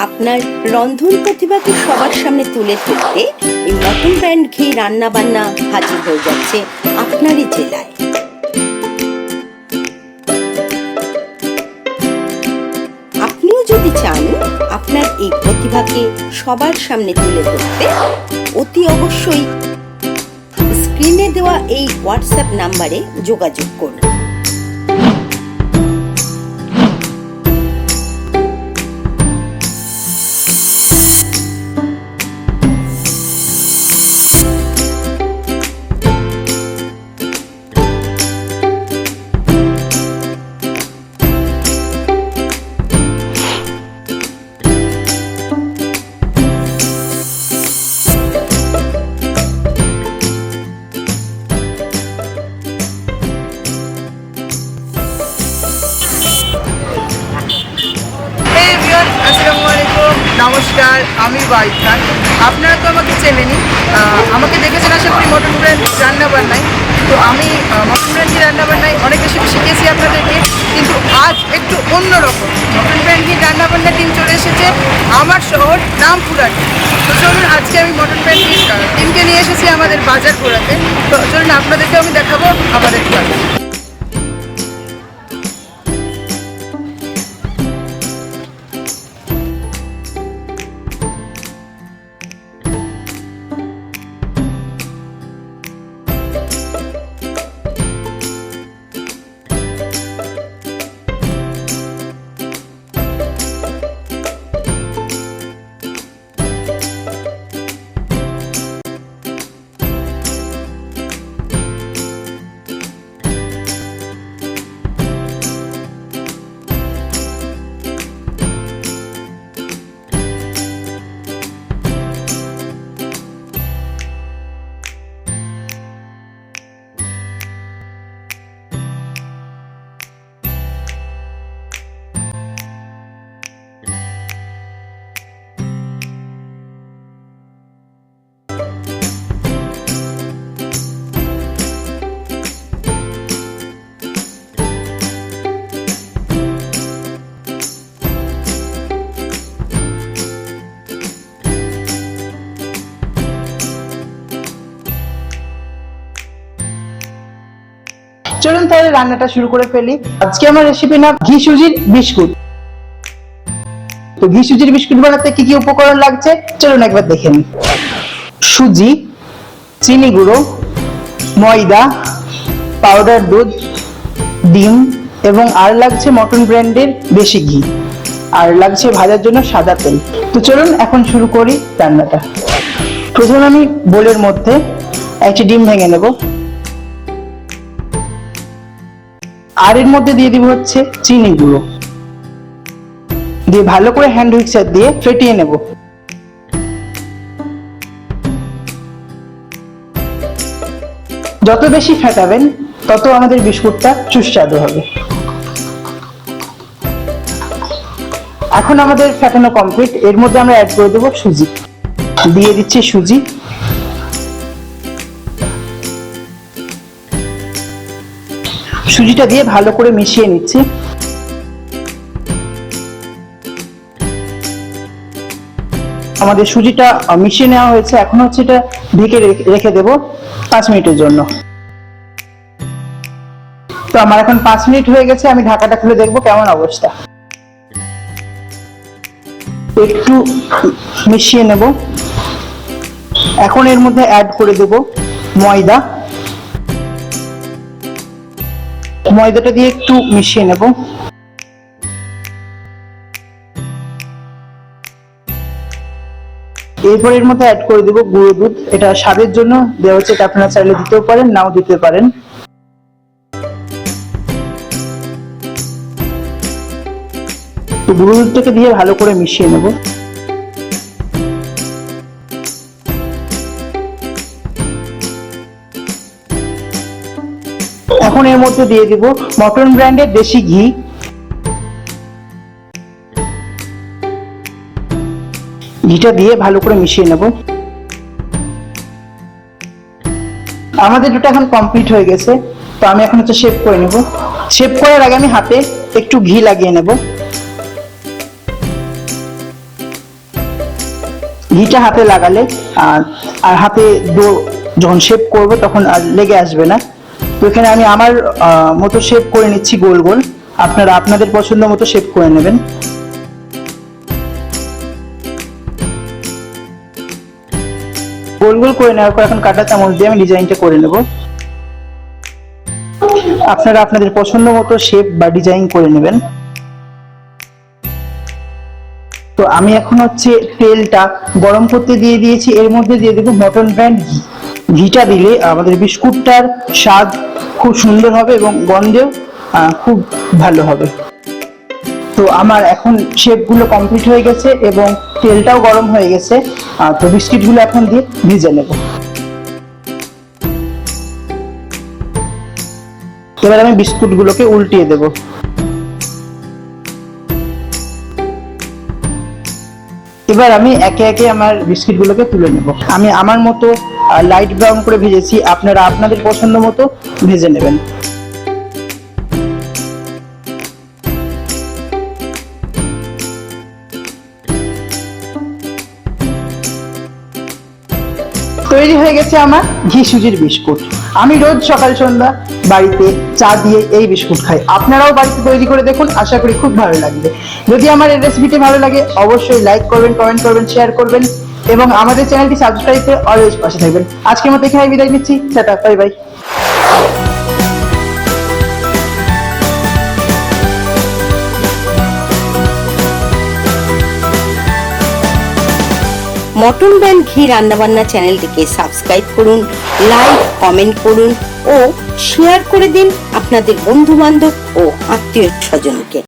আপনার রন্ধন প্রতিভাকে সবার সামনে তুলে ধরতে এই মটন ব্র্যান্ড ঘি রান্না বান্না হাজির হয়ে যাচ্ছে আপনারই জেলায়। আপনিও যদি চান আপনার এই প্রতিভাকে সবার সামনে তুলে ধরতে, অতি অবশ্যই স্ক্রিনে দেওয়া এই হোয়াটসঅ্যাপ নাম্বারে যোগাযোগ করুন। নমস্কার, আমি ওয়াইফ খান। আপনারা তো আমাকে চেনেনি, আমাকে দেখেছেন আশা করি মটন ব্র্যান্ড রান্নাবান্নায়। তো আমি মটন ব্র্যান্ড রান্নাবান্নায় অনেক বেশি শিখেছি আপনাদেরকে, কিন্তু আজ একটু অন্যরকম। মটন ব্র্যান্ড রান্নাবান্না টিম চলে এসেছে আমার শহর রামপুরাতে। তো চলুন, আজকে আমি মটন ব্র্যান্ড টিমকে নিয়ে এসেছি আমাদের বাজার পুরাতে। তো চলুন আপনাদেরকে আমি দেখাবো আমাদের বাজার। চলুন তাহলে রান্নাটা শুরু করে ফেলি। আজকে আমার রেসিপি নাম ঘি সুজির বিস্কুট। তো ঘি সুজির বিস্কুট বানাতে কি কি উপকরণ লাগছে চলুন একবার দেখে নিই। সুজি, চিনি গুঁড়ো, ময়দা, পাউডার দুধ, ডিম এবং আর লাগছে মটন ব্র্যান্ডের দেশি ঘি, আর লাগছে ভাজার জন্য সাদা তেল। তো চলুন এখন শুরু করি রান্নাটা। প্রথমে আমি বোলের মধ্যে একটি ডিম ভেঙে নেব, আর এর মধ্যে দিয়ে দিব হচ্ছে চিনি গুঁড়ো, দিয়ে ভালো করে হ্যান্ড হুইক্সার দিয়ে ফেটিয়ে নেব। যত বেশি ফেটাবেন তত আমাদের বিস্কুটটা সুস্বাদু হবে। এখন আমাদের ফেটানো কমপ্লিট। এর মধ্যে আমরা অ্যাড করে দেবো সুজি। দিয়ে দিচ্ছি সুজি, সুজিটা দিয়ে ভালো করে মিশিয়ে নিচ্ছি। আমাদের সুজিটা মিশিয়ে নেওয়া হয়েছে, এখন হচ্ছে এটা ঢেকে রেখে দেব 5 মিনিটের জন্য। তো আমার এখন 5 মিনিট হয়ে গেছে, আমি ঢাকাটা খুলে দেখবো কেমন অবস্থা। একটু মিশিয়ে নেব। এখন এর মধ্যে অ্যাড করে দেব ময়দা। ময়দাটা দিয়ে একটু মিশিয়ে নেব। এরপর এর মধ্যে অ্যাড করে দেব গুঁড়ো দুধ। এটা স্বাদের জন্য দেওয়া হচ্ছে, এটা আপনারা চাইলে দিতেও পারেন, নাও দিতে পারেন। তো গুঁড়ো দুধটাকে দিয়ে ভালো করে মিশিয়ে নেব। এখন এর মধ্যে দিয়ে দিব মটন ব্র্যান্ডের দেশি ঘি। ঘিটা দিয়ে ভালো করে মিশিয়ে নেব। আমাদের দুটো এখন কমপ্লিট হয়ে গেছে। তো আমি এখন হচ্ছে শেপ করে নেব। শেপ করার আগে আমি হাতে একটু ঘি লাগিয়ে নেব। ঘিটা হাতে লাগালে আর হাতে যখন শেপ করবো তখন আর লেগে আসবে না। তো এখানে আমি আমার মতো শেপ করে নিচ্ছি গোল গোল, আপনারা আপনাদের পছন্দ মতো শেপ করে নেবেন। গোল গোল করে নেওয়ার পর এখন কাঁটা চামচ দিয়ে আমি ডিজাইনটা করে নেব। আপনারা আপনাদের পছন্দ মতো শেপ বা ডিজাইন করে নেবেন। তো আমি এখন তেলটা গরম করতে দিয়ে দিয়েছি, এর মধ্যে দিয়ে দেবো মটন ব্র্যান্ড ঘি। ঘিটা দিলে আমাদের বিস্কুটটার স্বাদ খুব সুন্দর হবে এবং গন্ধেও খুব ভালো হবে। তো আমার এখন শেপগুলো কমপ্লিট হয়ে গেছে এবং তেলটাও গরম হয়ে গেছে। তো বিস্কিটগুলো এখন দিয়ে ভিজে নেব। এবার আমি বিস্কুটগুলোকে উল্টিয়ে দেব। এবার আমি একে একে আমার বিস্কিটগুলোকে তুলে নেব। আমি আমার মতো লাইট ব্রাউন করে ভেজেছি, আপনারা আপনাদের পছন্দ মতো ভেজে নেবেন। তৈরি হয়ে গেছে আমার ঘি সুজির বিস্কুট। আমি রোজ সকাল সন্ধ্যা বাড়িতে চা দিয়ে এই বিস্কুট খাই। আপনারাও বাড়িতে তৈরি করে দেখুন, আশা করি খুব ভালো লাগবে। যদি আমার এই রেসিপিটি ভালো লাগে অবশ্যই লাইক করবেন, কমেন্ট করবেন, শেয়ার করবেন এবং আমাদের চ্যানেলটি সাবস্ক্রাইব করে অলওয়েজ পাশে থাকবেন। আজকের মতো এখানে বিদায় নিচ্ছি। Tata, bye bye. Mutton brand ঘি রান্নাবান্না চ্যানেলটিকে সাবস্ক্রাইব করুন, লাইক কমেন্ট করুন ও শেয়ার করে দিন আপনাদের বন্ধু বান্ধব ও আত্মীয় স্বজনকে।